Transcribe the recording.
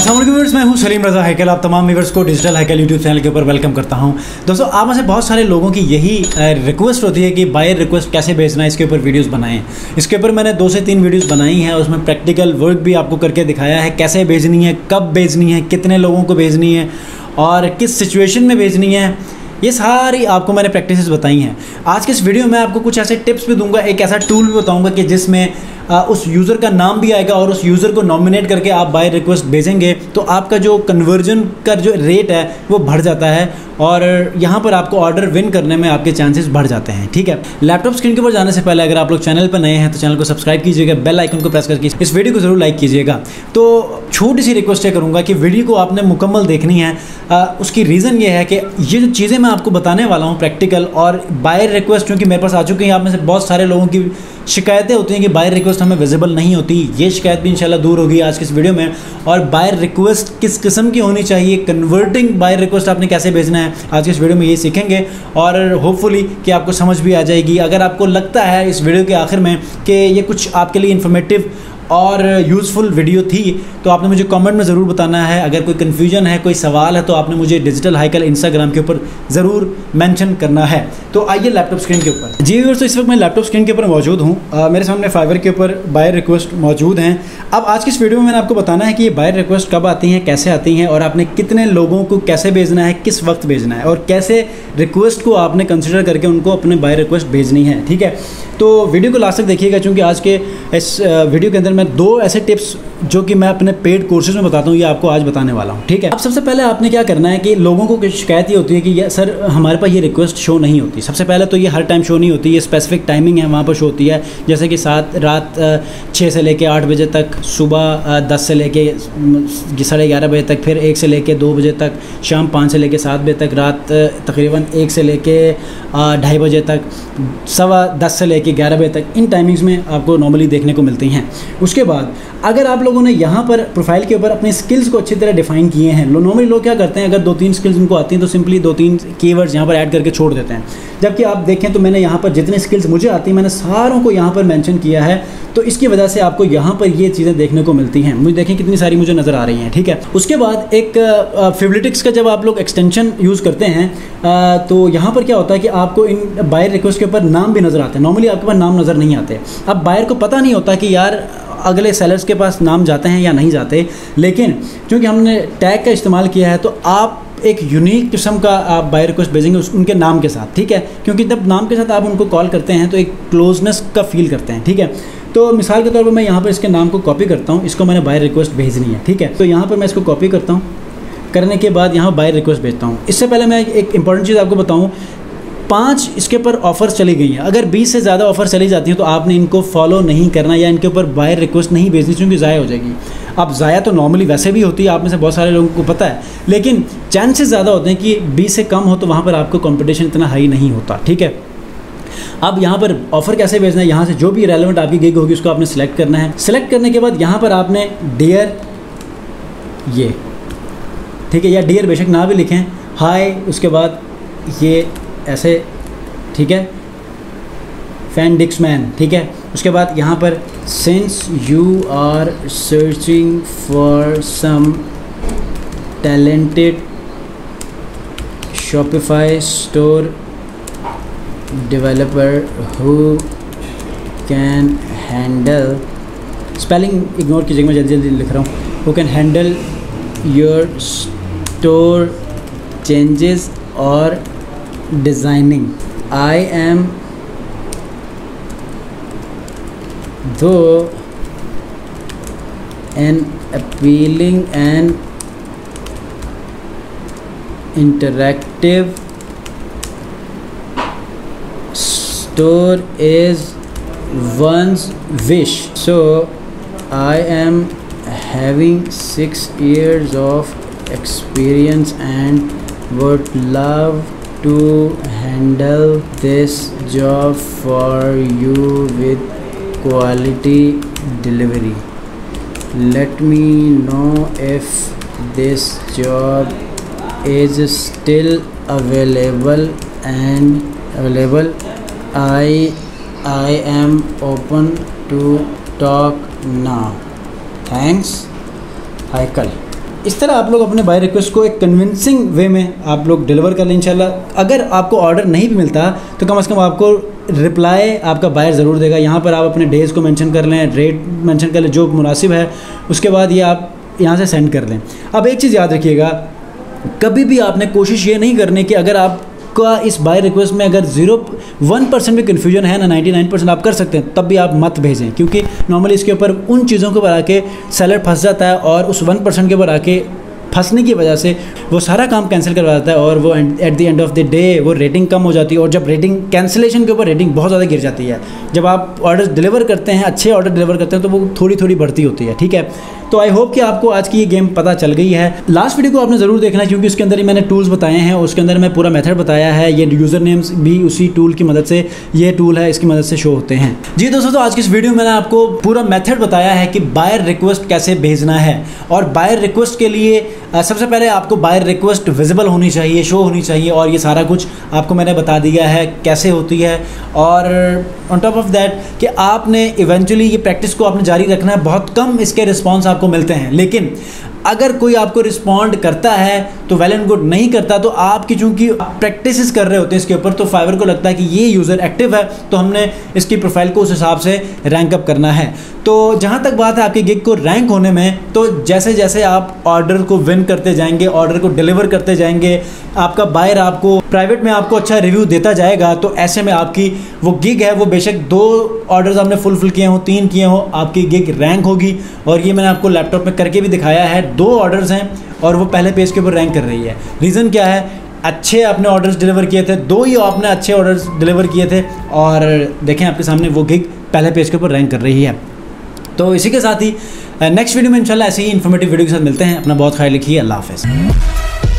अस्सलाम वालेकुम व्यूअर्स, मैं हूं सलीम रज़ा हैकल। आप तमाम व्यूअर्स को डिजिटल हैकल यूट्यूब चैनल के ऊपर वेलकम करता हूं। दोस्तों, आप में से बहुत सारे लोगों की यही रिक्वेस्ट होती है कि बायर रिक्वेस्ट कैसे भेजना है, इसके ऊपर वीडियोस बनाएं। इसके ऊपर मैंने 2 से 3 वीडियोस बनाई हैं, उसमें प्रैक्टिकल वर्क भी आपको करके दिखाया है, कैसे भेजनी है, कब भेजनी है, कितने लोगों को भेजनी है और किस सिचुएशन में भेजनी है। ये सारी आपको मैंने प्रैक्टिसेस बताई हैं। आज के इस वीडियो में आपको कुछ ऐसे टिप्स भी दूंगा, एक ऐसा टूल भी बताऊंगा कि जिसमें उस यूज़र का नाम भी आएगा और उस यूज़र को नॉमिनेट करके आप बायर रिक्वेस्ट भेजेंगे तो आपका जो कन्वर्जन का जो रेट है वो बढ़ जाता है और यहाँ पर आपको ऑर्डर विन करने में आपके चांसेस बढ़ जाते हैं। ठीक है, लैपटॉप स्क्रीन के ऊपर जाने से पहले अगर आप लोग चैनल पर नए हैं तो चैनल को सब्सक्राइब कीजिएगा, बेल आइकन को प्रेस करके इस वीडियो को ज़रूर लाइक कीजिएगा। तो छोटी सी रिक्वेस्ट है करूँगा कि वीडियो को आपने मुकम्मल देखनी है। उसकी रीज़न ये है कि ये जो चीज़ें मैं आपको बताने वाला हूँ प्रैक्टिकल और बायर रिक्वेस्ट क्योंकि मेरे पास आ चुकी हैं, आप में से बहुत सारे लोगों की शिकायतें होती हैं कि बायर रिक्वेस्ट हमें विजिबल नहीं होती। ये शिकायत भी इंशाल्लाह दूर होगी आज के इस वीडियो में। और बायर रिक्वेस्ट किस किस्म की होनी चाहिए, कन्वर्टिंग बायर रिक्वेस्ट आपने कैसे भेजना है, आज के इस वीडियो में ये सीखेंगे और होपफुली कि आपको समझ भी आ जाएगी। अगर आपको लगता है इस वीडियो के आखिर में कि ये कुछ आपके लिए इन्फॉर्मेटिव और यूज़फुल वीडियो थी तो आपने मुझे कमेंट में ज़रूर बताना है। अगर कोई कन्फ्यूजन है, कोई सवाल है तो आपने मुझे डिजिटल हैकल इंस्टाग्राम के ऊपर ज़रूर मेंशन करना है। तो आइए लैपटॉप स्क्रीन के ऊपर। जी व्यूअर्स, तो इस वक्त मैं लैपटॉप स्क्रीन के ऊपर मौजूद हूँ। मेरे सामने फाइवर के ऊपर बायर रिक्वेस्ट मौजूद हैं। अब आज की इस वीडियो में मैंने आपको बताना है कि ये बायर रिक्वेस्ट कब आती हैं, कैसे आती हैं और आपने कितने लोगों को कैसे भेजना है, किस वक्त भेजना है और कैसे रिक्वेस्ट को आपने कंसिडर करके उनको अपने बायर रिक्वेस्ट भेजनी है। ठीक है, तो वीडियो को लास्ट तक देखिएगा क्योंकि आज के इस वीडियो के अंदर मैं 2 ऐसे टिप्स जो कि मैं अपने पेड कोर्सेज में बताता हूँ ये आपको आज बताने वाला हूँ। ठीक है, अब सबसे पहले आपने क्या करना है कि लोगों को शिकायत ये होती है कि सर हमारे पास ये रिक्वेस्ट शो नहीं होती। सबसे पहले तो ये हर टाइम शो नहीं होती, ये स्पेसिफिक टाइमिंग है वहाँ पर शो होती है। जैसे कि रात 6 से लेके 8 बजे तक, सुबह 10 से लेके 11:30 बजे तक, फिर 1 से लेके 2 बजे तक, शाम 5 से लेके 7 बजे तक, रात तकरीबन 1 से लेके 2:30 बजे तक, 10:15 से लेके 11 बजे तक। इन टाइमिंग्स में आपको नॉर्मली देखने को मिलती हैं। उसके बाद अगर आप लोगों ने यहाँ पर प्रोफाइल के ऊपर अपने स्किल्स को अच्छी तरह डिफाइन किए हैं, नॉर्मली लोग क्या करते हैं अगर 2-3 स्किल्स उनको आती हैं तो सिंपली 2-3 कीवर्ड्स यहाँ पर ऐड करके छोड़ देते हैं। जबकि आप देखें तो मैंने यहाँ पर जितने स्किल्स मुझे आती हैं मैंने सारों को यहाँ पर मेंशन किया है, तो इसकी वजह से आपको यहाँ पर ये चीज़ें देखने को मिलती हैं। मुझे देखें कितनी सारी मुझे नज़र आ रही हैं। ठीक है, उसके बाद एक फेवरेटिक्स का जब आप लोग एक्सटेंशन यूज़ करते हैं तो यहाँ पर क्या होता है कि आपको इन बायर रिक्वेस्ट के ऊपर नाम भी नज़र आते हैं। नॉर्मली आपके पास नाम नज़र नहीं आते। अब बायर को पता नहीं होता कि यार अगले सेलर्स के पास नाम जाते हैं या नहीं जाते, लेकिन क्योंकि हमने टैग का इस्तेमाल किया है तो आप एक यूनिक किस्म का आप बायर रिक्वेस्ट भेजेंगे उनके नाम के साथ। ठीक है, क्योंकि जब नाम के साथ आप उनको कॉल करते हैं तो एक क्लोजनेस का फील करते हैं। ठीक है, तो मिसाल के तौर पर मैं यहाँ पर इसके नाम को कॉपी करता हूँ, इसको मैंने बायर रिक्वेस्ट भेजनी है। ठीक है, तो यहाँ पर मैं इसको कॉपी करता हूँ, करने के बाद यहाँ बायर रिक्वेस्ट भेजता हूँ। इससे पहले मैं एक इंपॉर्टेंट चीज़ आपको बताऊँ, 5 इसके ऊपर ऑफ़र्स चली गई हैं। अगर 20 से ज़्यादा ऑफ़र चली जाती हैं तो आपने इनको फॉलो नहीं करना या इनके ऊपर बायर रिक्वेस्ट नहीं भेजनी क्योंकि ज़ाया हो जाएगी। अब ज़ाया तो नॉर्मली वैसे भी होती है, आप में से बहुत सारे लोगों को पता है, लेकिन चांसेस ज़्यादा होते हैं कि 20 से कम हो तो वहाँ पर आपको कंपटीशन इतना हाई नहीं होता। ठीक है, अब यहाँ पर ऑफ़र कैसे भेजना है, यहाँ से जो भी रेलेवेंट आपकी गिग होगी उसको आपने सेलेक्ट करना है। सेलेक्ट करने के बाद यहाँ पर आपने डियर ये, ठीक है, या डियर बेशक ना भी लिखें, हाय, उसके बाद ये ऐसे, ठीक है, फैन डिक्समैन। ठीक है, उसके बाद यहाँ पर since you are searching for some talented Shopify store developer who can handle, spelling ignore कीजिएगा, मैं जल्दी जल्दी लिख रहा हूँ, who can handle your store changes और designing. I am though an appealing and interactive store is one's wish. So I am having 6 years of experience and would love to handle this job for you with quality delivery. Let me know if this job is still available. I am open to talk now. Thanks, Haikal. इस तरह आप लोग अपने bye request को एक convincing way में आप लोग डिलीवर कर लें इंशाल्लाह। अगर आपको ऑर्डर नहीं भी मिलता तो कम से कम आपको रिप्लाई आपका बायर ज़रूर देगा। यहाँ पर आप अपने डेज़ को मेंशन कर लें, रेट मेंशन कर लें जो मुनासिब है, उसके बाद ये आप यहाँ से सेंड कर लें। अब एक चीज़ याद रखिएगा, कभी भी आपने कोशिश ये नहीं करनी कि अगर आप का इस बाय रिक्वेस्ट में अगर 1% भी कन्फ्यूजन है ना, 99% आप कर सकते हैं, तब भी आप मत भेजें, क्योंकि नॉर्मली इसके ऊपर उन चीज़ों के ऊपर आके सेलर फंस जाता है और उस 1% के ऊपर आके फंसने की वजह से वो सारा काम कैंसिल करवा देता है और वो at the end of the day वो रेटिंग कम हो जाती है। और जब रेटिंग कैंसिलेशन के ऊपर रेटिंग बहुत ज़्यादा गिर जाती है, जब आप ऑर्डर डिलीवर करते हैं, अच्छे ऑर्डर डिलीवर करते हैं, तो वो थोड़ी थोड़ी बढ़ती होती है। ठीक है, तो आई होप कि आपको आज की ये गेम पता चल गई है। लास्ट वीडियो को आपने ज़रूर देखना है, क्योंकि उसके अंदर ही मैंने टूल्स बताए हैं, उसके अंदर मैं पूरा मेथड बताया है। ये यूज़र नेम्स भी उसी टूल की मदद से, ये टूल है इसकी मदद से शो होते हैं। जी दोस्तों, तो आज की इस वीडियो में मैंने आपको पूरा मेथड बताया है कि बायर रिक्वेस्ट कैसे भेजना है। और बायर रिक्वेस्ट के लिए सबसे पहले आपको बायर रिक्वेस्ट विजिबल होनी चाहिए, शो होनी चाहिए, और ये सारा कुछ आपको मैंने बता दिया है कैसे होती है। और ऑन टॉप ऑफ दैट कि आपने इवेंचुअली ये प्रैक्टिस को आपने जारी रखना है। बहुत कम इसके रिस्पॉन्स आपको मिलते हैं, लेकिन अगर कोई आपको रिस्पॉन्ड करता है तो वेल एंड गुड, नहीं करता तो आपकी चूंकि प्रैक्टिस कर रहे होते हैं इसके ऊपर, तो फाइवर को लगता है कि ये यूज़र एक्टिव है, तो हमने इसकी प्रोफाइल को उस हिसाब से रैंक अप करना है। तो जहाँ तक बात है आपकी गिग को रैंक होने में, तो जैसे जैसे आप ऑर्डर को विन करते जाएंगे, ऑर्डर को डिलीवर करते जाएंगे, आपका बायर आपको प्राइवेट में आपको अच्छा रिव्यू देता जाएगा, तो ऐसे में आपकी वो गिग है वो बेशक 2 ऑर्डर्स आपने फुलफिल किए हों, 3 किए हों, आपकी गिग रैंक होगी। और ये मैंने आपको लैपटॉप में करके भी दिखाया है। 2 ऑर्डर्स हैं और वो पहले पेज के ऊपर रैंक कर रही है। रीज़न क्या है? अच्छे आपने ऑर्डर्स डिलीवर किए थे, 2 ही आपने अच्छे ऑर्डर्स डिलीवर किए थे, और देखें आपके सामने वो गिग पहले पेज के ऊपर रैंक कर रही है। तो इसी के साथ ही नेक्स्ट वीडियो में इंशाल्लाह ऐसे ही इन्फॉर्मेटिव वीडियो के साथ मिलते हैं। अपना बहुत ख्याल रखिए। अल्लाह हाफ़िज़।